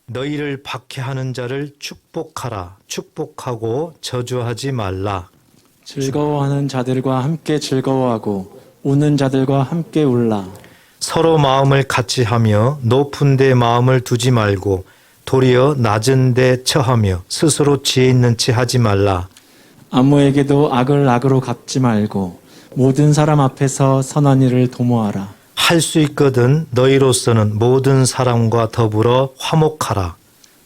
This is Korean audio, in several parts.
너희를 박해하는 자를 축복하라. 축복하고 저주하지 말라. 즐거워하는 자들과 함께 즐거워하고 우는 자들과 함께 울라. 서로 마음을 같이 하며 높은 데 마음을 두지 말고 도리어 낮은 데 처하며 스스로 지혜 있는 체 하지 말라. 아무에게도 악을 악으로 갚지 말고 모든 사람 앞에서 선한 일을 도모하라. 할 수 있거든 너희로서는 모든 사람과 더불어 화목하라.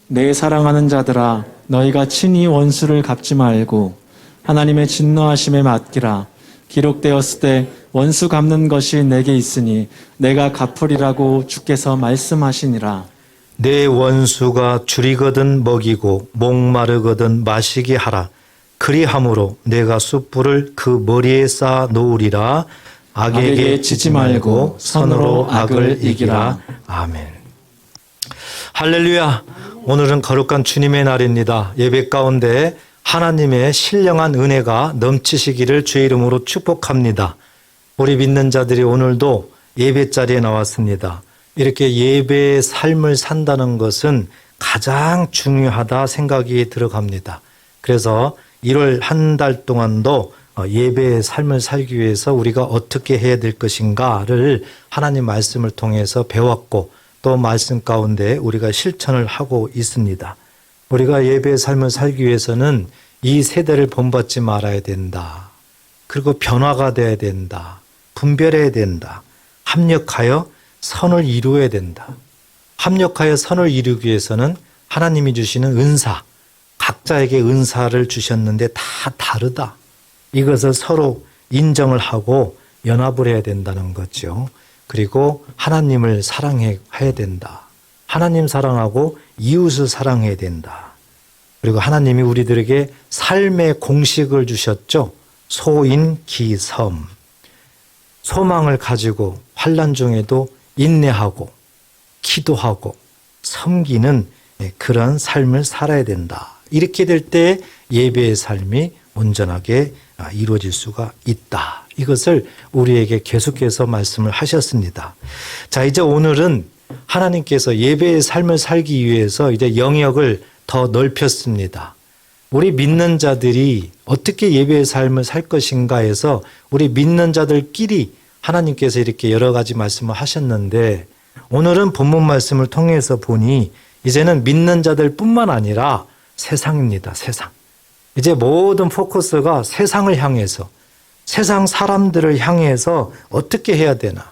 내 사랑하는 자들아, 너희가 친히 원수를 갚지 말고 하나님의 진노하심에 맡기라. 기록되었을 때 원수 갚는 것이 내게 있으니 내가 갚으리라고 주께서 말씀하시니라. 내 원수가 줄이거든 먹이고 목마르거든 마시게 하라. 그리함으로 내가 숯불을 그 머리에 쌓아 놓으리라. 악에게 지지 말고 선으로 악을 이기라. 아멘. 할렐루야. 오늘은 거룩한 주님의 날입니다. 예배 가운데 하나님의 신령한 은혜가 넘치시기를 주의 이름으로 축복합니다. 우리 믿는 자들이 오늘도 예배 자리에 나왔습니다. 이렇게 예배의 삶을 산다는 것은 가장 중요하다 생각이 들어갑니다. 그래서 1월 한 달 동안도 예배의 삶을 살기 위해서 우리가 어떻게 해야 될 것인가를 하나님 말씀을 통해서 배웠고 또 말씀 가운데 우리가 실천을 하고 있습니다. 우리가 예배의 삶을 살기 위해서는 이 세대를 본받지 말아야 된다. 그리고 변화가 돼야 된다. 분별해야 된다. 합력하여 선을 이루어야 된다. 합력하여 선을 이루기 위해서는 하나님이 주시는 은사, 각자에게 은사를 주셨는데 다 다르다. 이것을 서로 인정을 하고 연합을 해야 된다는 거죠. 그리고 하나님을 사랑해야 된다. 하나님 사랑하고 이웃을 사랑해야 된다. 그리고 하나님이 우리들에게 삶의 공식을 주셨죠. 소인기섬. 소망을 가지고 환난 중에도 인내하고 기도하고 섬기는 그런 삶을 살아야 된다. 이렇게 될 때 예배의 삶이 온전하게 이루어질 수가 있다. 이것을 우리에게 계속해서 말씀을 하셨습니다. 자, 이제 오늘은 하나님께서 예배의 삶을 살기 위해서 이제 영역을 더 넓혔습니다. 우리 믿는 자들이 어떻게 예배의 삶을 살 것인가 해서 우리 믿는 자들끼리 하나님께서 이렇게 여러 가지 말씀을 하셨는데 오늘은 본문 말씀을 통해서 보니 이제는 믿는 자들뿐만 아니라 세상입니다. 세상. 이제 모든 포커스가 세상을 향해서 세상 사람들을 향해서 어떻게 해야 되나.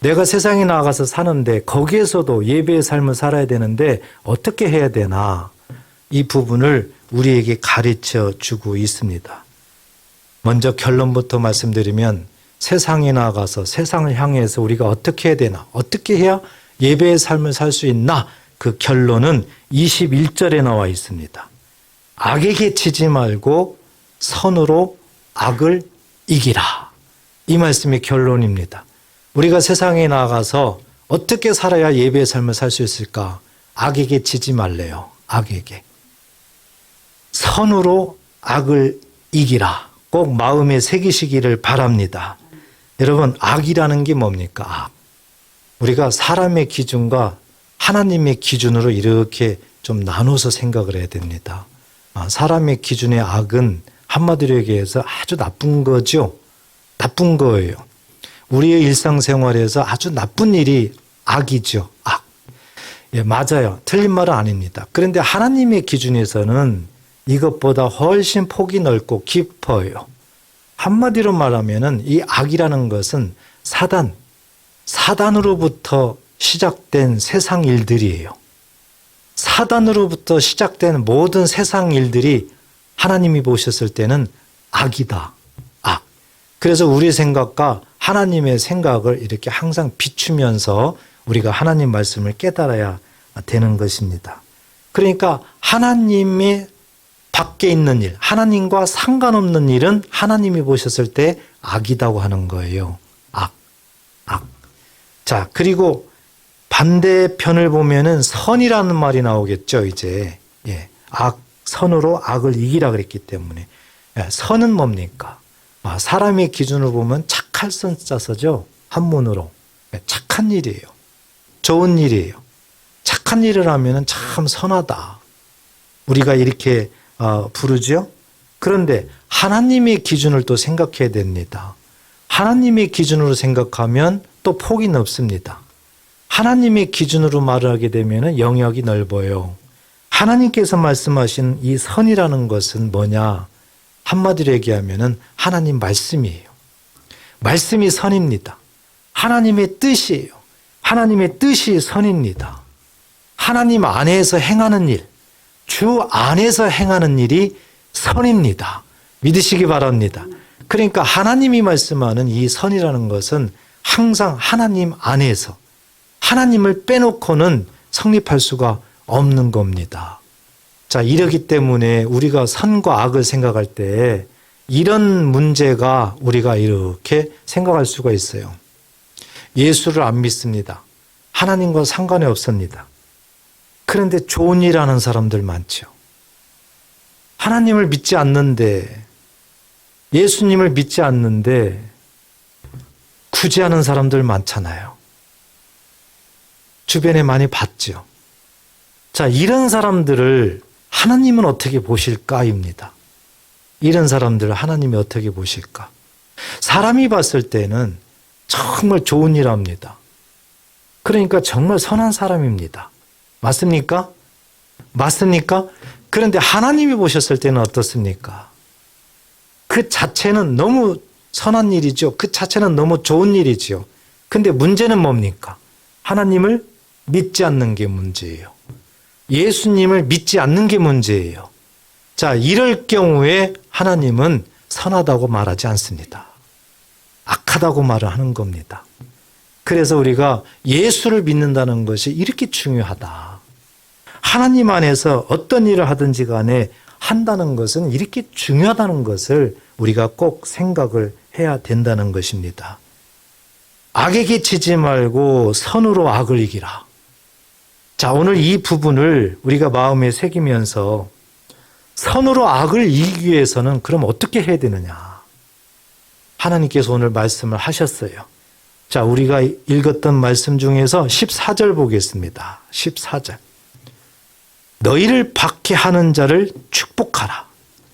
내가 세상에 나가서 사는데 거기에서도 예배의 삶을 살아야 되는데 어떻게 해야 되나. 이 부분을 우리에게 가르쳐 주고 있습니다. 먼저 결론부터 말씀드리면 세상에 나가서 세상을 향해서 우리가 어떻게 해야 되나. 어떻게 해야 예배의 삶을 살 수 있나. 그 결론은 21절에 나와 있습니다. 악에게 치지 말고 선으로 악을 이기라. 이 말씀이 결론입니다. 우리가 세상에 나가서 어떻게 살아야 예배의 삶을 살 수 있을까? 악에게 치지 말래요. 악에게. 선으로 악을 이기라. 꼭 마음에 새기시기를 바랍니다. 여러분, 악이라는 게 뭡니까? 악. 우리가 사람의 기준과 하나님의 기준으로 이렇게 좀 나눠서 생각을 해야 됩니다. 사람의 기준의 악은 한마디로 얘기해서 아주 나쁜 거죠. 나쁜 거예요. 우리의 일상생활에서 아주 나쁜 일이 악이죠. 악. 예, 맞아요. 틀린 말은 아닙니다. 그런데 하나님의 기준에서는 이것보다 훨씬 폭이 넓고 깊어요. 한마디로 말하면은 이 악이라는 것은 사단으로부터 시작된 세상 일들이에요. 사단으로부터 시작된 모든 세상 일들이 하나님이 보셨을 때는 악이다. 악. 그래서 우리 생각과 하나님의 생각을 이렇게 항상 비추면서 우리가 하나님 말씀을 깨달아야 되는 것입니다. 그러니까 하나님의 밖에 있는 일, 하나님과 상관없는 일은 하나님이 보셨을 때 악이라고 하는 거예요. 악. 자, 그리고 반대편을 보면은 선이라는 말이 나오겠죠, 이제. 예. 선으로 악을 이기라 그랬기 때문에. 예. 선은 뭡니까? 사람의 기준으로 보면 착할 선자서죠. 한문으로. 예. 착한 일이에요. 좋은 일이에요. 착한 일을 하면 참 선하다. 우리가 이렇게 부르죠. 그런데 하나님의 기준을 또 생각해야 됩니다. 하나님의 기준으로 생각하면 또 폭이 넓습니다. 하나님의 기준으로 말을 하게 되면 영역이 넓어요. 하나님께서 말씀하신 이 선이라는 것은 뭐냐? 한마디로 얘기하면 하나님 말씀이에요. 말씀이 선입니다. 하나님의 뜻이에요. 하나님의 뜻이 선입니다. 하나님 안에서 행하는 일, 주 안에서 행하는 일이 선입니다. 믿으시기 바랍니다. 그러니까 하나님이 말씀하는 이 선이라는 것은 항상 하나님 안에서 하나님을 빼놓고는 성립할 수가 없는 겁니다. 자, 이러기 때문에 우리가 선과 악을 생각할 때 이런 문제가 우리가 이렇게 생각할 수가 있어요. 예수를 안 믿습니다. 하나님과 상관이 없습니다. 그런데 좋은 일 하는 사람들 많죠. 하나님을 믿지 않는데, 예수님을 믿지 않는데 구제하는 사람들 많잖아요. 주변에 많이 봤죠. 자, 이런 사람들을 하나님은 어떻게 보실까입니다. 이런 사람들을 하나님이 어떻게 보실까? 사람이 봤을 때는 정말 좋은 일 합니다. 그러니까 정말 선한 사람입니다. 맞습니까? 맞습니까? 그런데 하나님이 보셨을 때는 어떻습니까? 그 자체는 너무 선한 일이죠. 그 자체는 너무 좋은 일이죠. 근데 문제는 뭡니까? 하나님을 믿지 않는 게 문제예요. 예수님을 믿지 않는 게 문제예요. 자, 이럴 경우에 하나님은 선하다고 말하지 않습니다. 악하다고 말을 하는 겁니다. 그래서 우리가 예수를 믿는다는 것이 이렇게 중요하다. 하나님 안에서 어떤 일을 하든지 간에 한다는 것은 이렇게 중요하다는 것을 우리가 꼭 생각을 해야 된다는 것입니다. 악에게 지지 말고 선으로 악을 이기라. 자, 오늘 이 부분을 우리가 마음에 새기면서 선으로 악을 이기기 위해서는 그럼 어떻게 해야 되느냐? 하나님께서 오늘 말씀을 하셨어요. 자, 우리가 읽었던 말씀 중에서 14절 보겠습니다. 14절. 너희를 박해하는 자를 축복하라.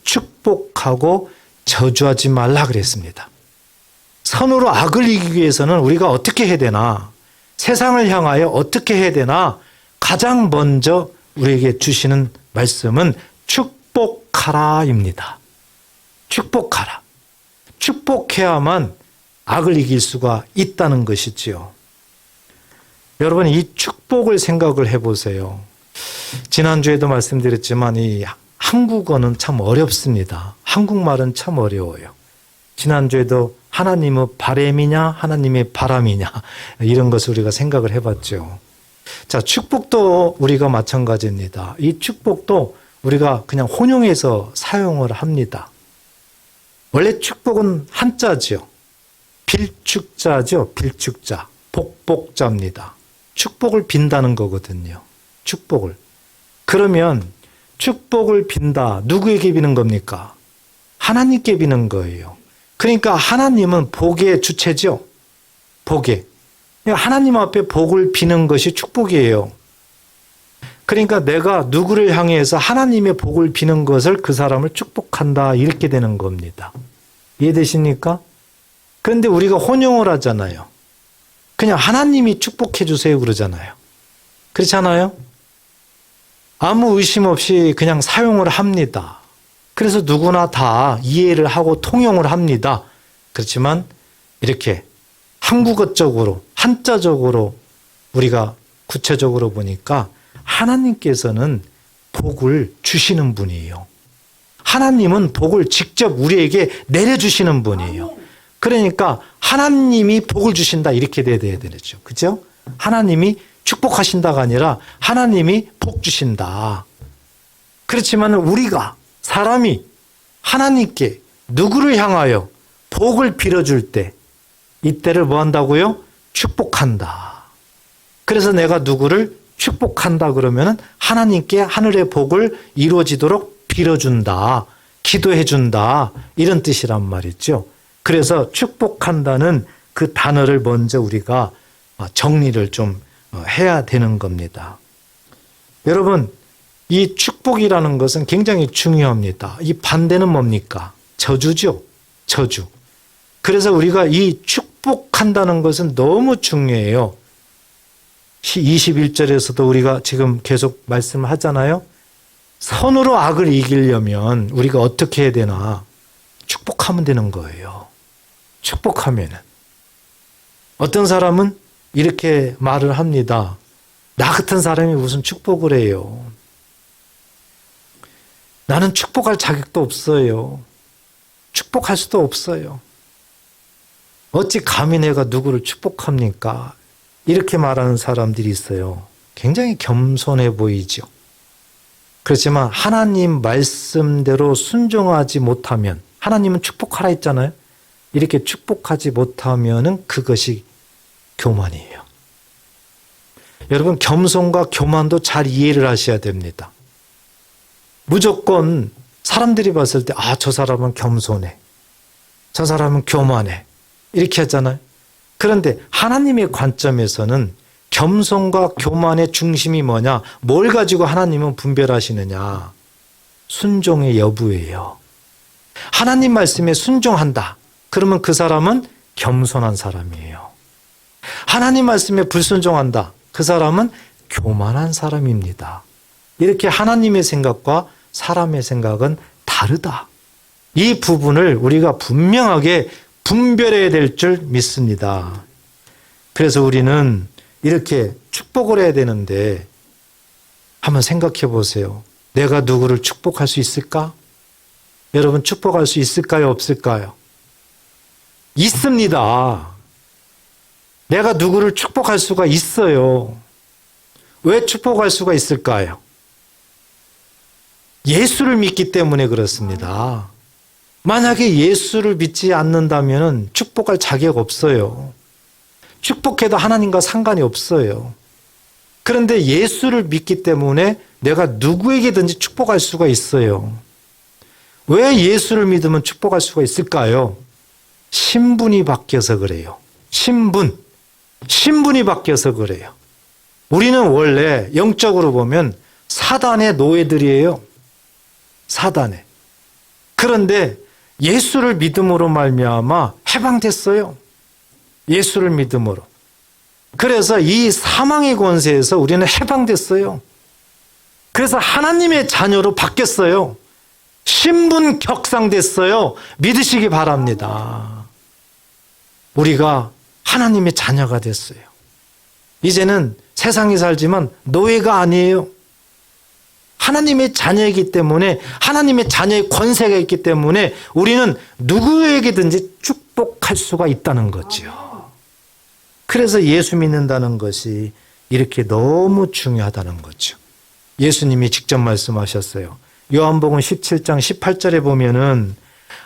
축복하고 저주하지 말라 그랬습니다. 선으로 악을 이기기 위해서는 우리가 어떻게 해야 되나? 세상을 향하여 어떻게 해야 되나? 가장 먼저 우리에게 주시는 말씀은 축복하라입니다. 축복하라. 축복해야만 악을 이길 수가 있다는 것이지요. 여러분, 이 축복을 생각을 해보세요. 지난주에도 말씀드렸지만 이 한국어는 참 어렵습니다. 한국말은 참 어려워요. 지난주에도 하나님의 바램이냐 하나님의 바람이냐 이런 것을 우리가 생각을 해봤죠. 자, 축복도 우리가 마찬가지입니다. 이 축복도 우리가 그냥 혼용해서 사용을 합니다. 원래 축복은 한자죠. 빌축자죠. 빌축자. 복복자입니다. 축복을 빈다는 거거든요. 축복을. 그러면 축복을 빈다. 누구에게 비는 겁니까? 하나님께 비는 거예요. 그러니까 하나님은 복의 주체죠. 복의. 하나님 앞에 복을 비는 것이 축복이에요. 그러니까 내가 누구를 향해서 하나님의 복을 비는 것을 그 사람을 축복한다. 이렇게 되는 겁니다. 이해되십니까? 그런데 우리가 혼용을 하잖아요. 그냥 하나님이 축복해 주세요 그러잖아요. 그렇잖아요? 아무 의심 없이 그냥 사용을 합니다. 그래서 누구나 다 이해를 하고 통용을 합니다. 그렇지만 이렇게 한국어적으로 한자적으로 우리가 구체적으로 보니까 하나님께서는 복을 주시는 분이에요. 하나님은 복을 직접 우리에게 내려주시는 분이에요. 그러니까 하나님이 복을 주신다 이렇게 돼야 되죠. 그죠? 하나님이 축복하신다가 아니라 하나님이 복 주신다. 그렇지만 우리가 사람이 하나님께 누구를 향하여 복을 빌어줄 때 이때를 뭐 한다고요? 축복한다. 그래서 내가 누구를 축복한다 그러면은 하나님께 하늘의 복을 이루어지도록 빌어준다. 기도해준다. 이런 뜻이란 말이죠. 그래서 축복한다는 그 단어를 먼저 우리가 정리를 좀 해야 되는 겁니다. 여러분, 이 축복이라는 것은 굉장히 중요합니다. 이 반대는 뭡니까? 저주죠. 저주. 그래서 우리가 이 축복한다는 것은 너무 중요해요. 21절에서도 우리가 지금 계속 말씀하잖아요. 선으로 악을 이기려면 우리가 어떻게 해야 되나? 축복하면 되는 거예요. 축복하면은. 어떤 사람은 이렇게 말을 합니다. 나 같은 사람이 무슨 축복을 해요. 나는 축복할 자격도 없어요. 축복할 수도 없어요. 어찌 감히 내가 누구를 축복합니까? 이렇게 말하는 사람들이 있어요. 굉장히 겸손해 보이죠. 그렇지만 하나님 말씀대로 순종하지 못하면, 하나님은 축복하라 했잖아요. 이렇게 축복하지 못하면은 그것이 교만이에요. 여러분, 겸손과 교만도 잘 이해를 하셔야 됩니다. 무조건 사람들이 봤을 때, 아, 저 사람은 겸손해. 저 사람은 교만해. 이렇게 하잖아요. 그런데 하나님의 관점에서는 겸손과 교만의 중심이 뭐냐? 뭘 가지고 하나님은 분별하시느냐? 순종의 여부예요. 하나님 말씀에 순종한다. 그러면 그 사람은 겸손한 사람이에요. 하나님 말씀에 불순종한다. 그 사람은 교만한 사람입니다. 이렇게 하나님의 생각과 사람의 생각은 다르다. 이 부분을 우리가 분명하게 분별해야 될 줄 믿습니다. 그래서 우리는 이렇게 축복을 해야 되는데 한번 생각해 보세요. 내가 누구를 축복할 수 있을까? 여러분, 축복할 수 있을까요? 없을까요? 있습니다. 내가 누구를 축복할 수가 있어요. 왜 축복할 수가 있을까요? 예수를 믿기 때문에 그렇습니다. 만약에 예수를 믿지 않는다면 축복할 자격 없어요. 축복해도 하나님과 상관이 없어요. 그런데 예수를 믿기 때문에 내가 누구에게든지 축복할 수가 있어요. 왜 예수를 믿으면 축복할 수가 있을까요? 신분이 바뀌어서 그래요. 신분이 바뀌어서 그래요. 우리는 원래 영적으로 보면 사단의 노예들이에요. 사단의. 그런데 예수를 믿음으로 말미암아 해방됐어요. 예수를 믿음으로. 그래서 이 사망의 권세에서 우리는 해방됐어요. 그래서 하나님의 자녀로 바뀌었어요. 신분 격상됐어요. 믿으시기 바랍니다. 우리가 하나님의 자녀가 됐어요. 이제는 세상에 살지만 노예가 아니에요. 하나님의 자녀이기 때문에, 하나님의 자녀의 권세가 있기 때문에 우리는 누구에게든지 축복할 수가 있다는 거죠. 그래서 예수 믿는다는 것이 이렇게 너무 중요하다는 거죠. 예수님이 직접 말씀하셨어요. 요한복음 17장 18절에 보면은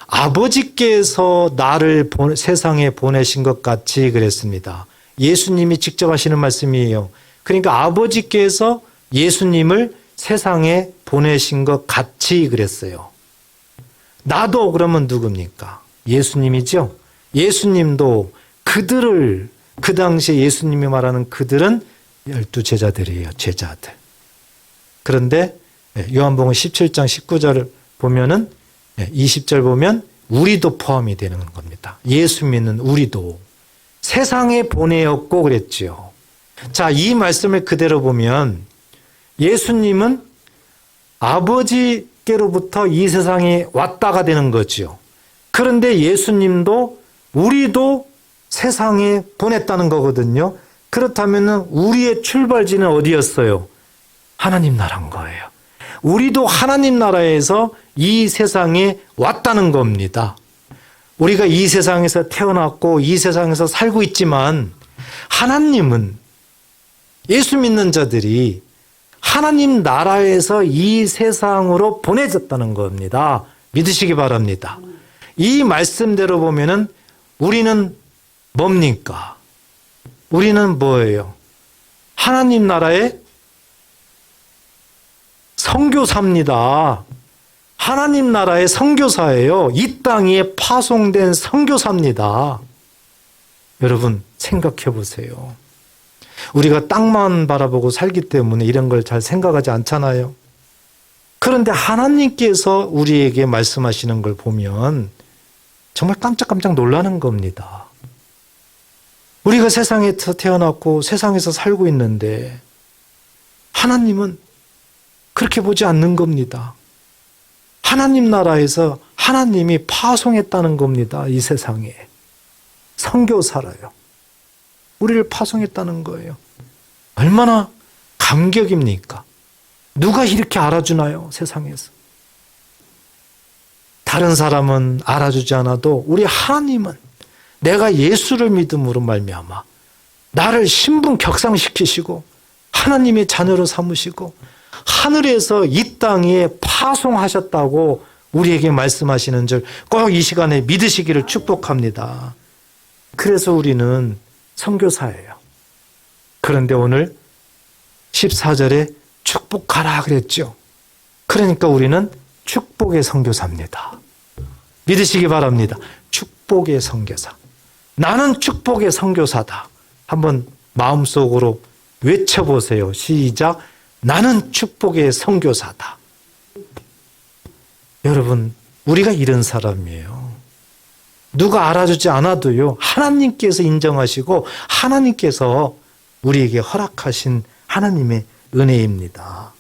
아버지께서 나를 세상에 보내신 것 같이 그랬습니다. 예수님이 직접 하시는 말씀이에요. 그러니까 아버지께서 예수님을 세상에 보내신 것 같이 그랬어요. 나도 그러면 누굽니까? 예수님이죠. 예수님도 그들을, 그 당시에 예수님이 말하는 그들은 12제자들이에요. 제자들. 그런데 요한복음 17장 19절을 보면은 20절 보면 우리도 포함이 되는 겁니다. 예수 믿는 우리도 세상에 보내었고 그랬죠. 자, 이 말씀을 그대로 보면 예수님은 아버지께로부터 이 세상에 왔다가 되는 거죠. 그런데 예수님도 우리도 세상에 보냈다는 거거든요. 그렇다면 우리의 출발지는 어디였어요? 하나님 나라인 거예요. 우리도 하나님 나라에서 이 세상에 왔다는 겁니다. 우리가 이 세상에서 태어났고 이 세상에서 살고 있지만 하나님은, 예수 믿는 자들이 하나님 나라에서 이 세상으로 보내졌다는 겁니다. 믿으시기 바랍니다. 이 말씀대로 보면은 우리는 뭡니까? 우리는 뭐예요? 하나님 나라의 선교사입니다. 하나님 나라의 선교사예요. 이 땅에 파송된 선교사입니다. 여러분 생각해 보세요. 우리가 땅만 바라보고 살기 때문에 이런 걸 잘 생각하지 않잖아요. 그런데 하나님께서 우리에게 말씀하시는 걸 보면 정말 깜짝깜짝 놀라는 겁니다. 우리가 세상에서 태어났고 세상에서 살고 있는데 하나님은 그렇게 보지 않는 겁니다. 하나님 나라에서 하나님이 파송했다는 겁니다. 이 세상에. 선교사라요. 우리를 파송했다는 거예요. 얼마나 감격입니까? 누가 이렇게 알아주나요? 세상에서. 다른 사람은 알아주지 않아도 우리 하나님은 내가 예수를 믿음으로 말미암아 나를 신분 격상시키시고 하나님의 자녀로 삼으시고 하늘에서 이 땅에 파송하셨다고 우리에게 말씀하시는 줄 꼭 이 시간에 믿으시기를 축복합니다. 그래서 우리는 선교사예요. 그런데 오늘 14절에 축복하라 그랬죠. 그러니까 우리는 축복의 선교사입니다. 믿으시기 바랍니다. 축복의 선교사. 나는 축복의 선교사다. 한번 마음속으로 외쳐보세요. 시작. 나는 축복의 선교사다. 여러분, 우리가 이런 사람이에요. 누가 알아주지 않아도요, 하나님께서 인정하시고 하나님께서 우리에게 허락하신 하나님의 은혜입니다.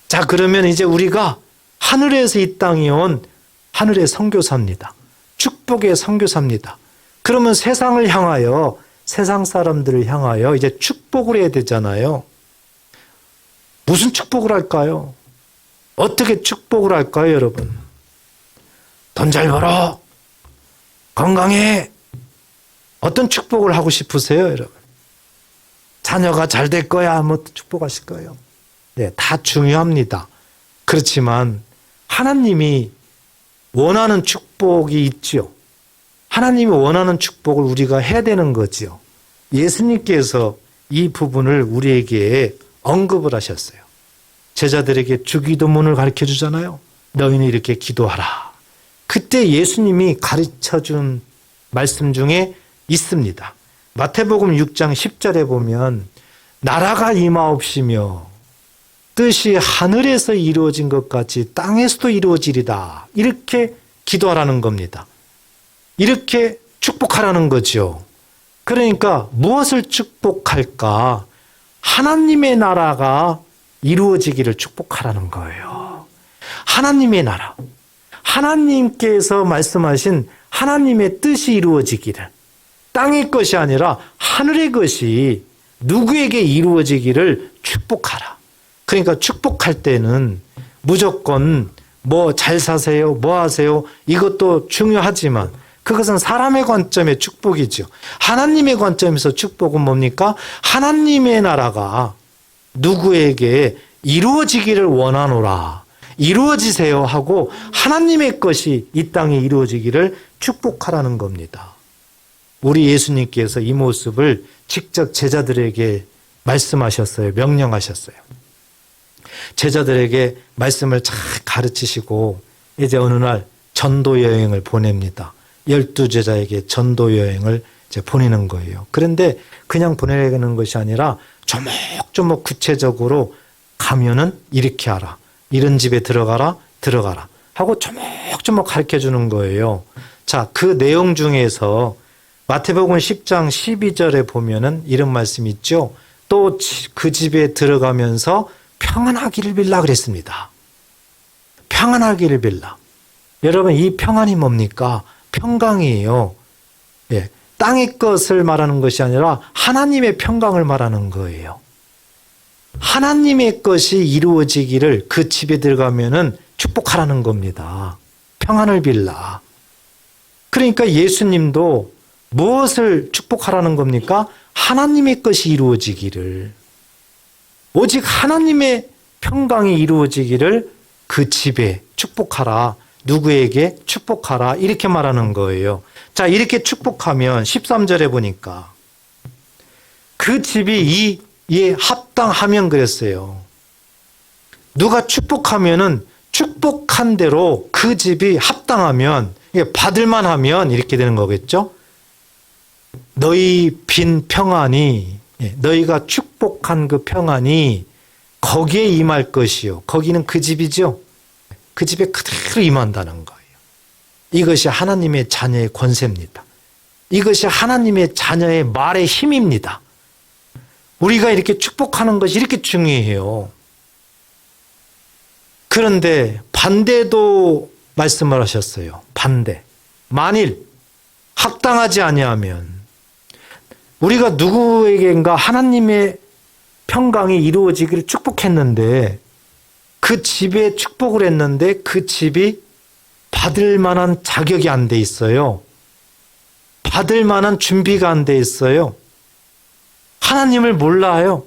자, 그러면 이제 우리가 하늘에서 이 땅에 온 하늘의 선교사입니다. 축복의 선교사입니다. 그러면 세상을 향하여, 세상 사람들을 향하여 이제 축복을 해야 되잖아요. 무슨 축복을 할까요? 어떻게 축복을 할까요, 여러분? 돈 잘 벌어. 건강해. 어떤 축복을 하고 싶으세요, 여러분? 자녀가 잘 될 거야. 뭐 축복하실 거예요. 네, 다 중요합니다. 그렇지만 하나님이 원하는 축복이 있지요. 하나님이 원하는 축복을 우리가 해야 되는 거지요. 예수님께서 이 부분을 우리에게 언급을 하셨어요. 제자들에게 주기도문을 가르쳐 주잖아요. 너희는 이렇게 기도하라. 그때 예수님이 가르쳐 준 말씀 중에 있습니다. 마태복음 6장 10절에 보면 나라가 임하옵시며 뜻이 하늘에서 이루어진 것 같이 땅에서도 이루어지리다. 이렇게 기도하라는 겁니다. 이렇게 축복하라는 거죠. 그러니까 무엇을 축복할까? 하나님의 나라가 이루어지기를 축복하라는 거예요. 하나님의 나라. 하나님께서 말씀하신 하나님의 뜻이 이루어지기를. 땅의 것이 아니라 하늘의 것이 누구에게 이루어지기를 축복하라. 그러니까 축복할 때는 무조건 뭐 잘 사세요, 뭐 하세요, 이것도 중요하지만 그것은 사람의 관점의 축복이죠. 하나님의 관점에서 축복은 뭡니까? 하나님의 나라가 누구에게 이루어지기를 원하노라. 이루어지세요 하고 하나님의 것이 이 땅에 이루어지기를 축복하라는 겁니다. 우리 예수님께서 이 모습을 직접 제자들에게 말씀하셨어요. 명령하셨어요. 제자들에게 말씀을 잘 가르치시고 이제 어느 날 전도 여행을 보냅니다. 12제자에게 전도 여행을 이제 보내는 거예요. 그런데 그냥 보내는 것이 아니라 조목조목 구체적으로 가면은 이렇게 하라. 이런 집에 들어가라 하고 조목조목 가르쳐 주는 거예요. 자, 그 내용 중에서 마태복음 10장 12절에 보면은 이런 말씀이 있죠. 또 그 집에 들어가면서 평안하기를 빌라 그랬습니다. 평안하기를 빌라. 여러분, 이 평안이 뭡니까? 평강이에요. 예, 땅의 것을 말하는 것이 아니라 하나님의 평강을 말하는 거예요. 하나님의 것이 이루어지기를 그 집에 들어가면은 축복하라는 겁니다. 평안을 빌라. 그러니까 예수님도 무엇을 축복하라는 겁니까? 하나님의 것이 이루어지기를. 오직 하나님의 평강이 이루어지기를 그 집에 축복하라. 누구에게 축복하라. 이렇게 말하는 거예요. 자, 이렇게 축복하면 13절에 보니까 그 집이 이에 합당하면 그랬어요. 누가 축복하면은 축복한 대로 그 집이 합당하면 받을만 하면 이렇게 되는 거겠죠. 너희 빈 평안이 너희가 축복한 그 평안이 거기에 임할 것이요. 거기는 그 집이죠. 그 집에 그대로 임한다는 거예요. 이것이 하나님의 자녀의 권세입니다. 이것이 하나님의 자녀의 말의 힘입니다. 우리가 이렇게 축복하는 것이 이렇게 중요해요. 그런데 반대도 말씀을 하셨어요. 반대. 만일 합당하지 아니하면 우리가 누구에게인가 하나님의 평강이 이루어지기를 축복했는데 그 집에 축복을 했는데 그 집이 받을 만한 자격이 안 돼 있어요. 받을 만한 준비가 안 돼 있어요. 하나님을 몰라요.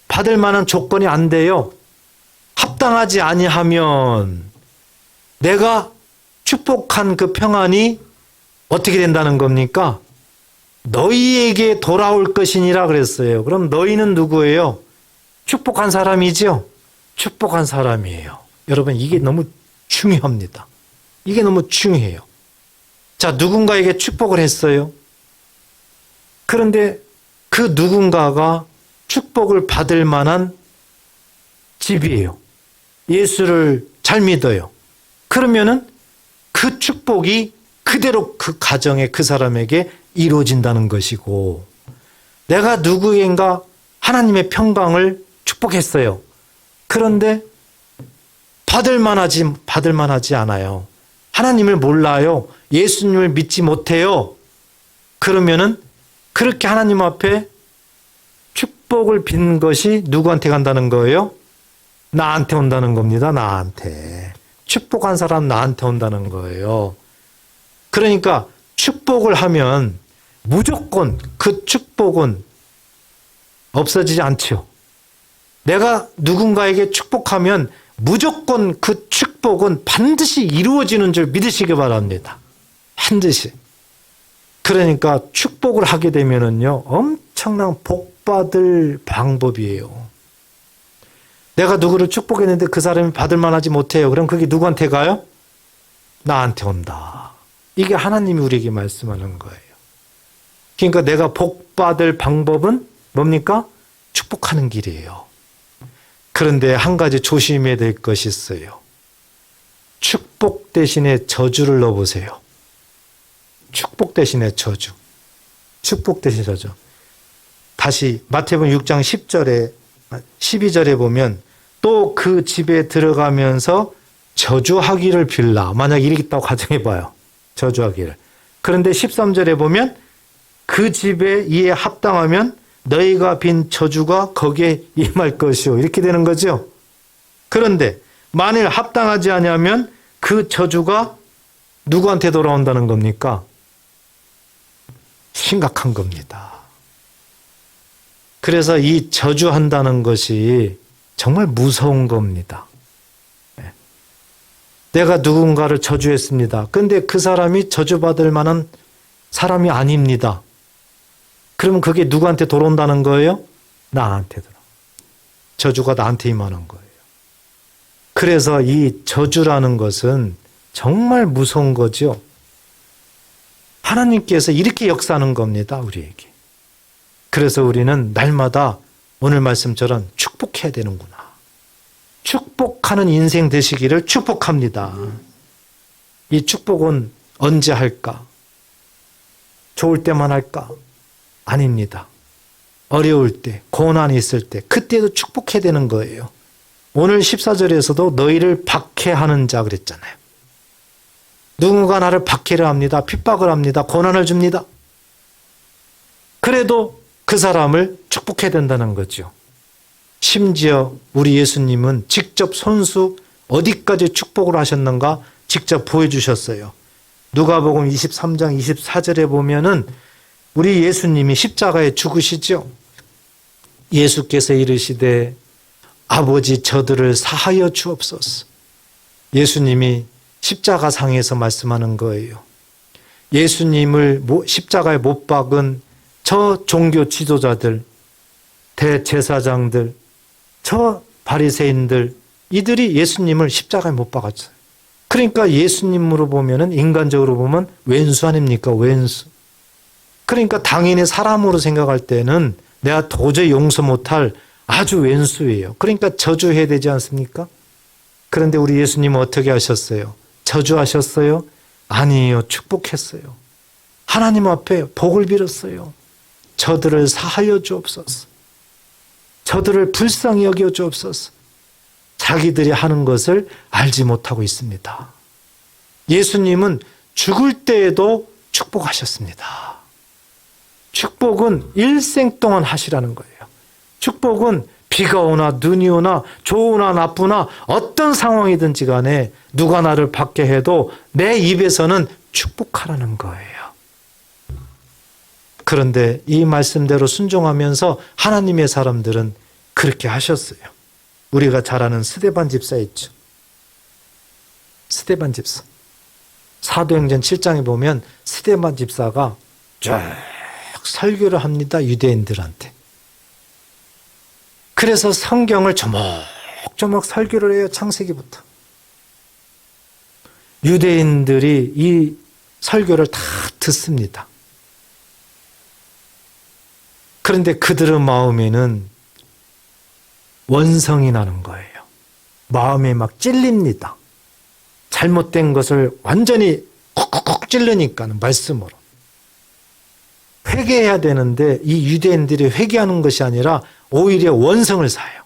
받을 만한 조건이 안 돼요. 합당하지 아니하면 내가 축복한 그 평안이 어떻게 된다는 겁니까? 너희에게 돌아올 것이니라 그랬어요. 그럼 너희는 누구예요? 축복한 사람이죠? 축복한 사람이에요. 여러분, 이게 너무 중요합니다. 이게 너무 중요해요. 자, 누군가에게 축복을 했어요. 그런데 그 누군가가 축복을 받을 만한 집이에요. 예수를 잘 믿어요. 그러면은 그 축복이 그대로 그 가정에 그 사람에게 이루어진다는 것이고, 내가 누구인가 하나님의 평강을 축복했어요. 그런데 받을 만하지 않아요. 하나님을 몰라요. 예수님을 믿지 못해요. 그러면은 그렇게 하나님 앞에 축복을 빈 것이 누구한테 간다는 거예요? 나한테 온다는 겁니다. 나한테. 축복한 사람 나한테 온다는 거예요. 그러니까 축복을 하면 무조건 그 축복은 없어지지 않죠. 내가 누군가에게 축복하면 무조건 그 축복은 반드시 이루어지는 줄 믿으시기 바랍니다. 반드시. 그러니까 축복을 하게 되면은요, 엄청난 복받을 방법이에요. 내가 누구를 축복했는데 그 사람이 받을 만하지 못해요. 그럼 그게 누구한테 가요? 나한테 온다. 이게 하나님이 우리에게 말씀하는 거예요. 그러니까 내가 복받을 방법은 뭡니까? 축복하는 길이에요. 그런데 한 가지 조심해야 될 것이 있어요. 축복 대신에 저주를 넣어보세요. 축복 대신에 저주. 축복 대신에 저주. 다시 마태복음 6장 10절에 12절에 보면 또 그 집에 들어가면서 저주하기를 빌라. 만약 이렇게 있다고 가정해봐요. 저주하기를. 그런데 13절에 보면 그 집에 이에 합당하면 너희가 빈 저주가 거기에 임할 것이요. 이렇게 되는 거죠. 그런데 만일 합당하지 아니하면 그 저주가 누구한테 돌아온다는 겁니까? 심각한 겁니다. 그래서 이 저주한다는 것이 정말 무서운 겁니다. 내가 누군가를 저주했습니다. 근데 그 사람이 저주받을 만한 사람이 아닙니다. 그러면 그게 누구한테 돌아온다는 거예요? 나한테 돌아. 저주가 나한테 임하는 거예요. 그래서 이 저주라는 것은 정말 무서운 거죠. 하나님께서 이렇게 역사하는 겁니다, 우리에게. 그래서 우리는 날마다 오늘 말씀처럼 축복해야 되는구나. 축복하는 인생 되시기를 축복합니다. 이 축복은 언제 할까? 좋을 때만 할까? 아닙니다. 어려울 때, 고난이 있을 때, 그때도 축복해야 되는 거예요. 오늘 14절에서도 너희를 박해하는 자 그랬잖아요. 누군가 나를 박해를 합니다. 핍박을 합니다. 고난을 줍니다. 그래도 그 사람을 축복해야 된다는 거죠. 심지어 우리 예수님은 직접 손수 어디까지 축복을 하셨는가 직접 보여주셨어요. 누가복음 23장 24절에 보면은 우리 예수님이 십자가에 죽으시죠. 예수께서 이르시되 아버지 저들을 사하여 주옵소서. 예수님이 십자가상에서 말씀하는 거예요. 예수님을 십자가에 못 박은 저 종교 지도자들, 대제사장들, 저 바리새인들, 이들이 예수님을 십자가에 못 박았어요. 그러니까 예수님으로 보면은 인간적으로 보면 왼수 아닙니까? 왼수. 그러니까 당연히 사람으로 생각할 때는 내가 도저히 용서 못할 아주 왼수예요. 그러니까 저주해야 되지 않습니까? 그런데 우리 예수님은 어떻게 하셨어요? 저주하셨어요? 아니에요. 축복했어요. 하나님 앞에 복을 빌었어요. 저들을 사하여 주옵소서. 저들을 불쌍히 여겨 주옵소서. 자기들이 하는 것을 알지 못하고 있습니다. 예수님은 죽을 때에도 축복하셨습니다. 축복은 일생 동안 하시라는 거예요. 축복은 비가 오나 눈이 오나 좋으나 나쁘나 어떤 상황이든지 간에 누가 나를 받게 해도 내 입에서는 축복하라는 거예요. 그런데 이 말씀대로 순종하면서 하나님의 사람들은 그렇게 하셨어요. 우리가 잘 아는 스데반 집사 있죠. 스데반 집사. 사도행전 7장에 보면 스데반 집사가 쭉 설교를 합니다. 유대인들한테. 그래서 성경을 조목조목 설교를 해요. 창세기부터. 유대인들이 이 설교를 다 듣습니다. 그런데 그들의 마음에는 원성이 나는 거예요. 마음에 막 찔립니다. 잘못된 것을 완전히 콕콕콕 찔르니까는 말씀으로. 회개해야 되는데 이 유대인들이 회개하는 것이 아니라 오히려 원성을 사요.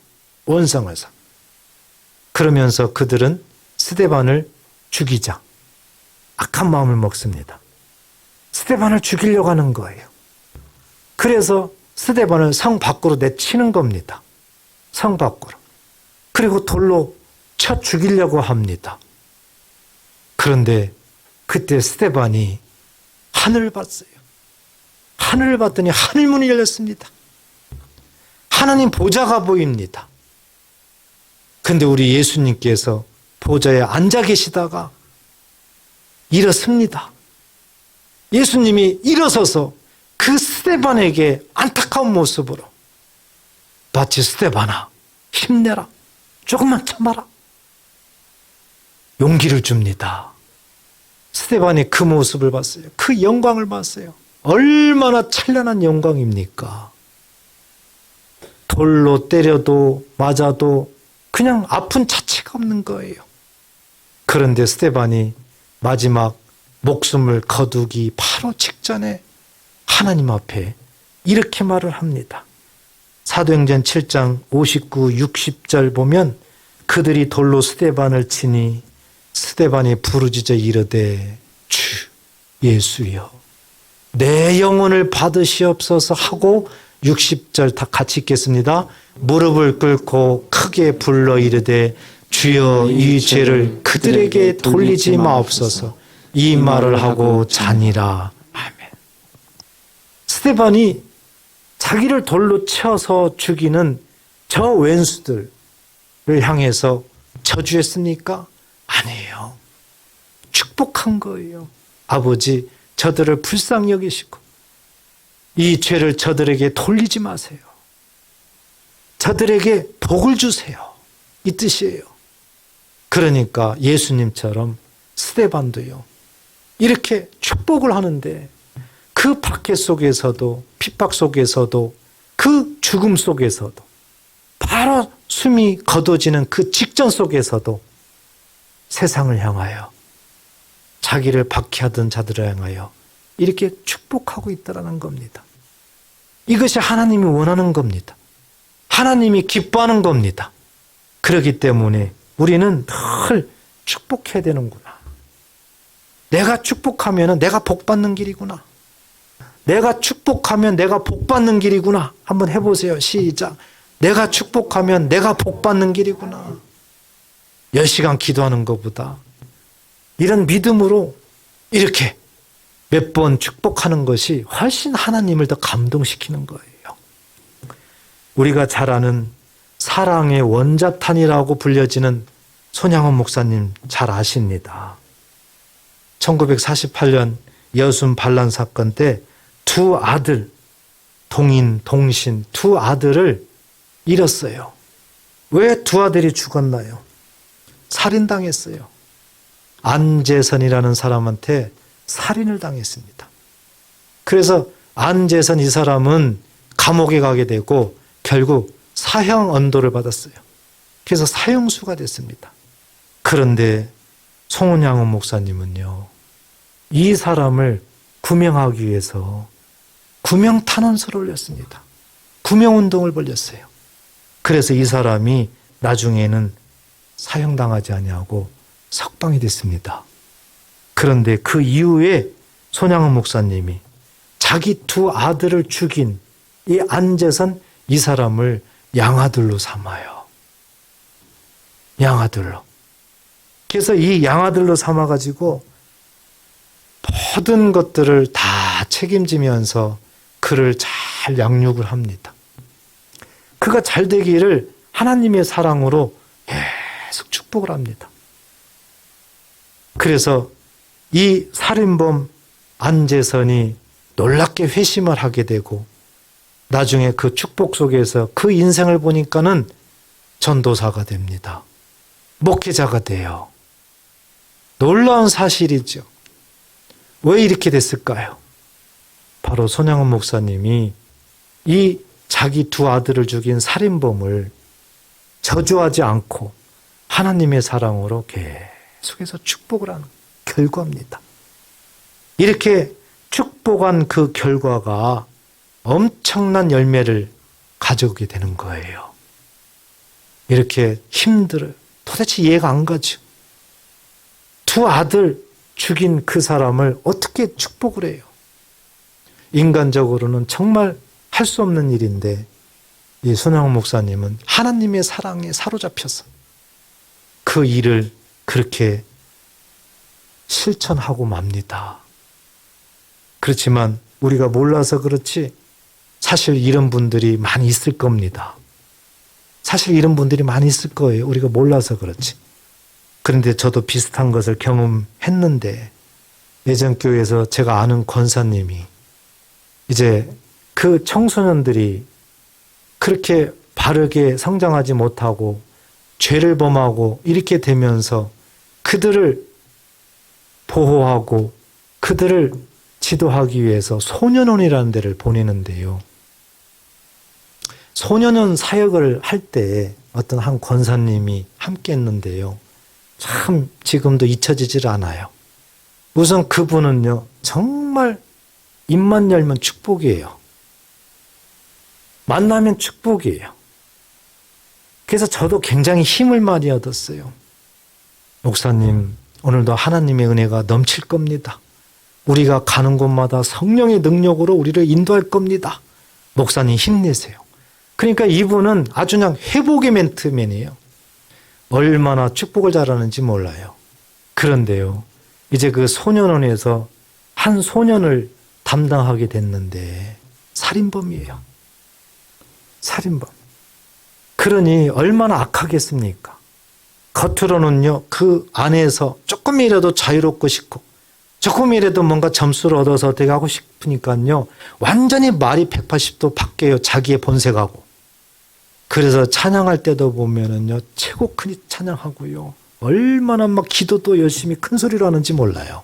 원성을 사. 그러면서 그들은 스데반을 죽이자. 악한 마음을 먹습니다. 스데반을 죽이려고 하는 거예요. 그래서 스데반을 성 밖으로 내치는 겁니다. 성 밖으로. 그리고 돌로 쳐 죽이려고 합니다. 그런데 그때 스데반이 하늘을 봤어요. 하늘을 봤더니 하늘문이 열렸습니다. 하나님 보좌가 보입니다. 그런데 우리 예수님께서 보좌에 앉아 계시다가 일어섭니다. 예수님이 일어서서 그 스데반에게 안타까운 모습으로 마치 스데반아 힘내라. 조금만 참아라. 용기를 줍니다. 스데반이 그 모습을 봤어요. 그 영광을 봤어요. 얼마나 찬란한 영광입니까? 돌로 때려도 맞아도 그냥 아픈 자체가 없는 거예요. 그런데 스데반이 마지막 목숨을 거두기 바로 직전에 하나님 앞에 이렇게 말을 합니다. 사도행전 7장 59, 60절 보면 그들이 돌로 스데반을 치니 스데반이 부르짖어 이르되 주 예수여 내 영혼을 받으시옵소서 하고 60절 다 같이 읽겠습니다. 무릎을 꿇고 크게 불러 이르되 주여 이 죄를 그들에게 돌리지 마옵소서. 이 말을 하고 자니라. 아멘. 스데반이 자기를 돌로 쳐서 죽이는 저 왼수들을 향해서 저주했습니까? 아니에요. 축복한 거예요. 아버지, 저들을 불쌍히 여기시고 이 죄를 저들에게 돌리지 마세요. 저들에게 복을 주세요. 이 뜻이에요. 그러니까 예수님처럼 스데반도요. 이렇게 축복을 하는데 그 박해 속에서도 핍박 속에서도 그 죽음 속에서도 바로 숨이 거둬지는 그 직전 속에서도 세상을 향하여 자기를 박해하던 자들을 향하여 이렇게 축복하고 있다는 겁니다. 이것이 하나님이 원하는 겁니다. 하나님이 기뻐하는 겁니다. 그렇기 때문에 우리는 늘 축복해야 되는구나. 내가 축복하면 내가 복받는 길이구나. 내가 축복하면 내가 복받는 길이구나. 한번 해보세요. 시작. 내가 축복하면 내가 복받는 길이구나. 10시간 기도하는 것보다 이런 믿음으로 이렇게 몇 번 축복하는 것이 훨씬 하나님을 더 감동시키는 거예요. 우리가 잘 아는 사랑의 원자탄이라고 불려지는 손양원 목사님 잘 아십니다. 1948년 여순 반란 사건 때 두 아들, 동인, 동신 두 아들을 잃었어요. 왜 두 아들이 죽었나요? 살인당했어요. 안재선이라는 사람한테 살인을 당했습니다. 그래서 안재선 이 사람은 감옥에 가게 되고 결국 사형 언도를 받았어요. 그래서 사형수가 됐습니다. 그런데 송은양은 목사님은요, 이 사람을 구명하기 위해서 구명탄원서를 올렸습니다. 구명운동을 벌였어요. 그래서 이 사람이 나중에는 사형당하지 아니하고 석방이 됐습니다. 그런데 그 이후에 손양은 목사님이 자기 두 아들을 죽인 이 안재선 이 사람을 양아들로 삼아요. 양아들로. 그래서 이 양아들로 삼아가지고 모든 것들을 다 책임지면서 그를 잘 양육을 합니다. 그가 잘 되기를 하나님의 사랑으로 계속 축복을 합니다. 그래서 이 살인범 안재선이 놀랍게 회심을 하게 되고 나중에 그 축복 속에서 그 인생을 보니까는 전도사가 됩니다. 목회자가 돼요. 놀라운 사실이죠. 왜 이렇게 됐을까요? 바로 손양은 목사님이 이 자기 두 아들을 죽인 살인범을 저주하지 않고 하나님의 사랑으로 계속해서 축복을 하는 결과입니다. 이렇게 축복한 그 결과가 엄청난 열매를 가져오게 되는 거예요. 이렇게 힘들어요. 도대체 이해가 안 가죠. 두 아들 죽인 그 사람을 어떻게 축복을 해요? 인간적으로는 정말 할 수 없는 일인데 이 손양훈 목사님은 하나님의 사랑에 사로잡혀서 그 일을 그렇게 실천하고 맙니다. 그렇지만 우리가 몰라서 그렇지 사실 이런 분들이 많이 있을 겁니다. 사실 이런 분들이 많이 있을 거예요. 우리가 몰라서 그렇지. 그런데 저도 비슷한 것을 경험했는데 예전 교회에서 제가 아는 권사님이 이제 그 청소년들이 그렇게 바르게 성장하지 못하고 죄를 범하고 이렇게 되면서 그들을 보호하고 그들을 지도하기 위해서 소년원이라는 데를 보내는데요. 소년원 사역을 할 때 어떤 한 권사님이 함께 했는데요. 참 지금도 잊혀지질 않아요. 우선 그분은요, 정말 입만 열면 축복이에요. 만나면 축복이에요. 그래서 저도 굉장히 힘을 많이 얻었어요. 목사님, 오늘도 하나님의 은혜가 넘칠 겁니다. 우리가 가는 곳마다 성령의 능력으로 우리를 인도할 겁니다. 목사님 힘내세요. 그러니까 이분은 아주 그냥 회복의 멘트맨이에요. 얼마나 축복을 잘하는지 몰라요. 그런데요, 이제 그 소년원에서 한 소년을 담당하게 됐는데 살인범이에요. 살인범. 그러니 얼마나 악하겠습니까? 겉으로는요, 그 안에서 조금이라도 자유롭고 싶고 조금이라도 뭔가 점수를 얻어서 어떻게 하고 싶으니까요, 완전히 말이 180도 바뀌어요. 자기의 본색하고. 그래서 찬양할 때도 보면은요, 최고 큰 찬양하고요. 얼마나 막 기도도 열심히 큰 소리로 하는지 몰라요.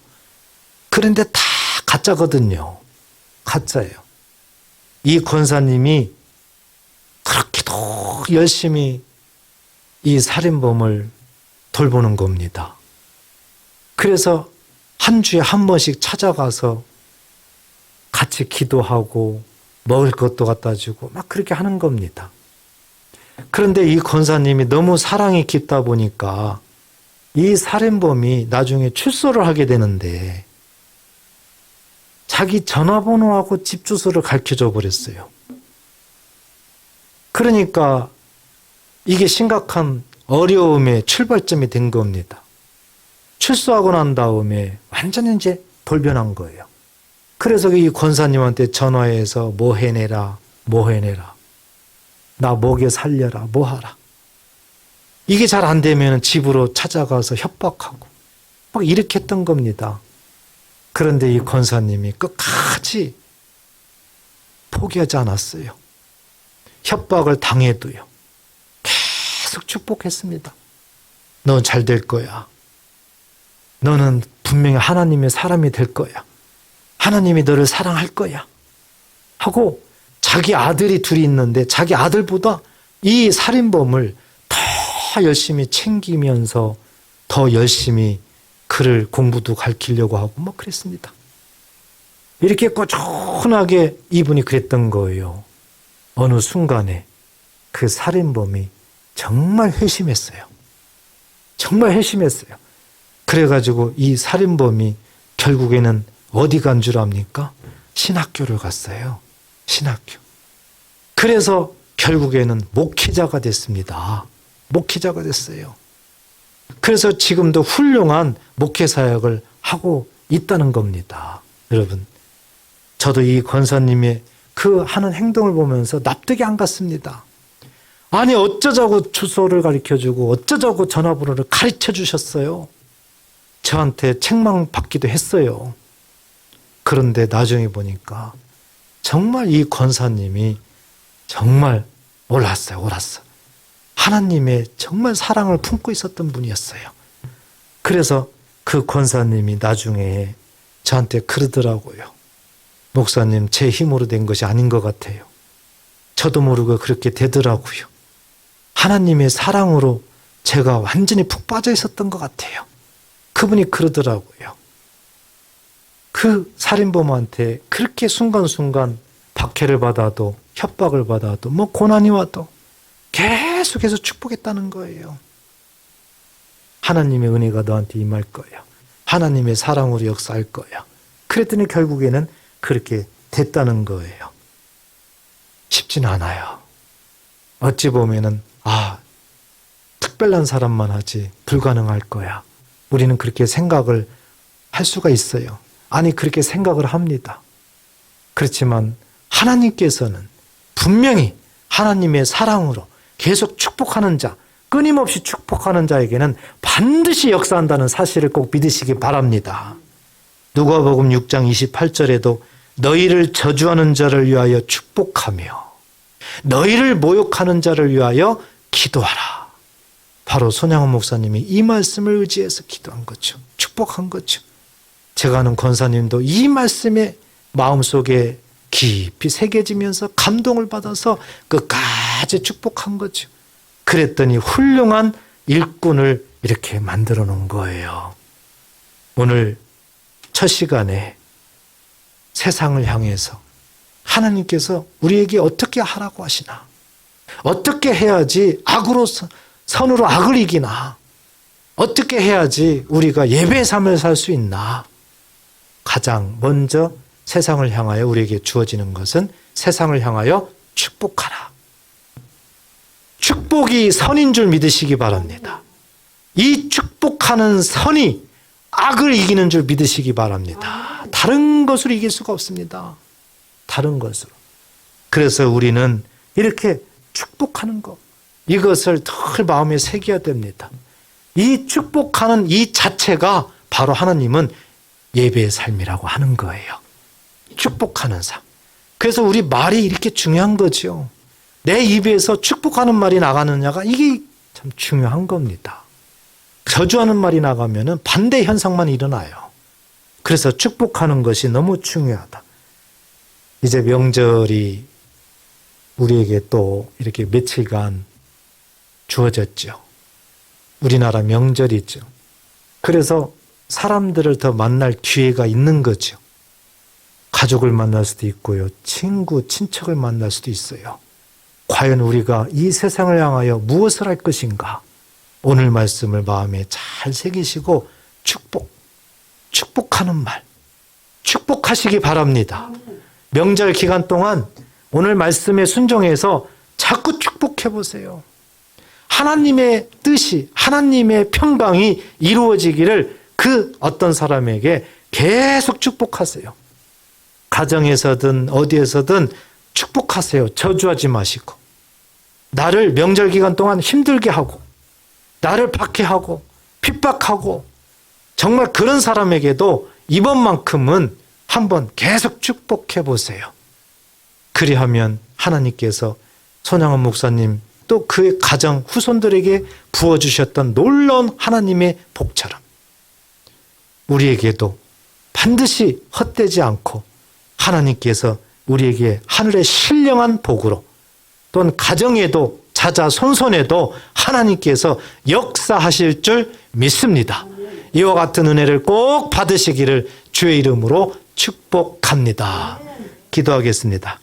그런데 다 가짜거든요. 가짜예요. 이 권사님이 그렇게도 열심히 이 살인범을 돌보는 겁니다. 그래서 한 주에 한 번씩 찾아가서 같이 기도하고 먹을 것도 갖다 주고 막 그렇게 하는 겁니다. 그런데 이 권사님이 너무 사랑이 깊다 보니까 이 살인범이 나중에 출소를 하게 되는데 자기 전화번호하고 집 주소를 가르쳐줘 버렸어요. 그러니까 이게 심각한 어려움의 출발점이 된 겁니다. 출소하고 난 다음에 완전히 이제 돌변한 거예요. 그래서 이 권사님한테 전화해서 뭐 해내라, 뭐 해내라. 나 먹여 살려라, 뭐 하라. 이게 잘 안 되면 집으로 찾아가서 협박하고 막 이렇게 했던 겁니다. 그런데 이 권사님이 끝까지 포기하지 않았어요. 협박을 당해도요. 계속 축복했습니다. 넌 잘 될 거야. 너는 분명히 하나님의 사람이 될 거야. 하나님이 너를 사랑할 거야. 하고 자기 아들이 둘이 있는데 자기 아들보다 이 살인범을 더 열심히 챙기면서 더 열심히 그를 공부도 가르치려고 하고 뭐 그랬습니다. 이렇게 꾸준하게 이분이 그랬던 거예요. 어느 순간에 그 살인범이 정말 회심했어요. 정말 회심했어요. 그래가지고 이 살인범이 결국에는 어디 간 줄 압니까? 신학교를 갔어요. 신학교. 그래서 결국에는 목회자가 됐습니다. 목회자가 됐어요. 그래서 지금도 훌륭한 목회 사역을 하고 있다는 겁니다. 여러분, 저도 이 권사님의 그 하는 행동을 보면서 납득이 안 갔습니다. 아니 어쩌자고 주소를 가르쳐주고 어쩌자고 전화번호를 가르쳐 주셨어요. 저한테 책망받기도 했어요. 그런데 나중에 보니까 정말 이 권사님이 정말 옳았어요. 옳았어. 하나님의 정말 사랑을 품고 있었던 분이었어요. 그래서 그 권사님이 나중에 저한테 그러더라고요. 목사님, 제 힘으로 된 것이 아닌 것 같아요. 저도 모르고 그렇게 되더라고요. 하나님의 사랑으로 제가 완전히 푹 빠져 있었던 것 같아요. 그분이 그러더라고요. 그 살인범한테 그렇게 순간순간 박해를 받아도 협박을 받아도 뭐 고난이 와도 계속해서 축복했다는 거예요. 하나님의 은혜가 너한테 임할 거야. 하나님의 사랑으로 역사할 거야. 그랬더니 결국에는 그렇게 됐다는 거예요. 쉽지는 않아요. 어찌 보면은 특별한 사람만 하지 불가능할 거야. 우리는 그렇게 생각을 할 수가 있어요. 아니 그렇게 생각을 합니다. 그렇지만 하나님께서는 분명히 하나님의 사랑으로 계속 축복하는 자, 끊임없이 축복하는 자에게는 반드시 역사한다는 사실을 꼭 믿으시기 바랍니다. 누가복음 6장 28절에도 너희를 저주하는 자를 위하여 축복하며 너희를 모욕하는 자를 위하여 기도하라. 바로 손양원 목사님이 이 말씀을 의지해서 기도한 거죠. 축복한 거죠. 제가 아는 권사님도 이 말씀에 마음속에 깊이 새겨지면서 감동을 받아서 끝까지 축복한 거죠. 그랬더니 훌륭한 일꾼을 이렇게 만들어 놓은 거예요. 오늘 첫 시간에 세상을 향해서 하나님께서 우리에게 어떻게 하라고 하시나? 어떻게 해야지 선으로 악을 이기나? 어떻게 해야지 우리가 예배의 삶을 살 수 있나? 가장 먼저 세상을 향하여 우리에게 주어지는 것은 세상을 향하여 축복하라. 축복이 선인 줄 믿으시기 바랍니다. 이 축복하는 선이 악을 이기는 줄 믿으시기 바랍니다. 다른 것으로 이길 수가 없습니다. 다른 것으로. 그래서 우리는 이렇게 축복하는 것, 이것을 늘 마음에 새겨야 됩니다. 이 축복하는 이 자체가 바로 하나님은 예배의 삶이라고 하는 거예요. 축복하는 삶. 그래서 우리 말이 이렇게 중요한 거죠. 내 입에서 축복하는 말이 나가느냐가 이게 참 중요한 겁니다. 저주하는 말이 나가면은 반대 현상만 일어나요. 그래서 축복하는 것이 너무 중요하다. 이제 명절이 우리에게 또 이렇게 며칠간 주어졌죠. 우리나라 명절이죠. 그래서 사람들을 더 만날 기회가 있는 거죠. 가족을 만날 수도 있고요. 친구, 친척을 만날 수도 있어요. 과연 우리가 이 세상을 향하여 무엇을 할 것인가? 오늘 말씀을 마음에 잘 새기시고 축복하는 말, 축복하시기 바랍니다. 명절 기간 동안 오늘 말씀에 순종해서 자꾸 축복해 보세요. 하나님의 뜻이, 하나님의 평강이 이루어지기를 그 어떤 사람에게 계속 축복하세요. 가정에서든 어디에서든 축복하세요. 저주하지 마시고. 나를 명절 기간 동안 힘들게 하고 나를 박해하고 핍박하고 정말 그런 사람에게도 이번만큼은 한번 계속 축복해 보세요. 그리하면 하나님께서 손양원 목사님 또 그의 가정 후손들에게 부어주셨던 놀라운 하나님의 복처럼 우리에게도 반드시 헛되지 않고 하나님께서 우리에게 하늘의 신령한 복으로 또는 가정에도 자자손손에도 하나님께서 역사하실 줄 믿습니다. 이와 같은 은혜를 꼭 받으시기를 주의 이름으로 축복합니다. 기도하겠습니다.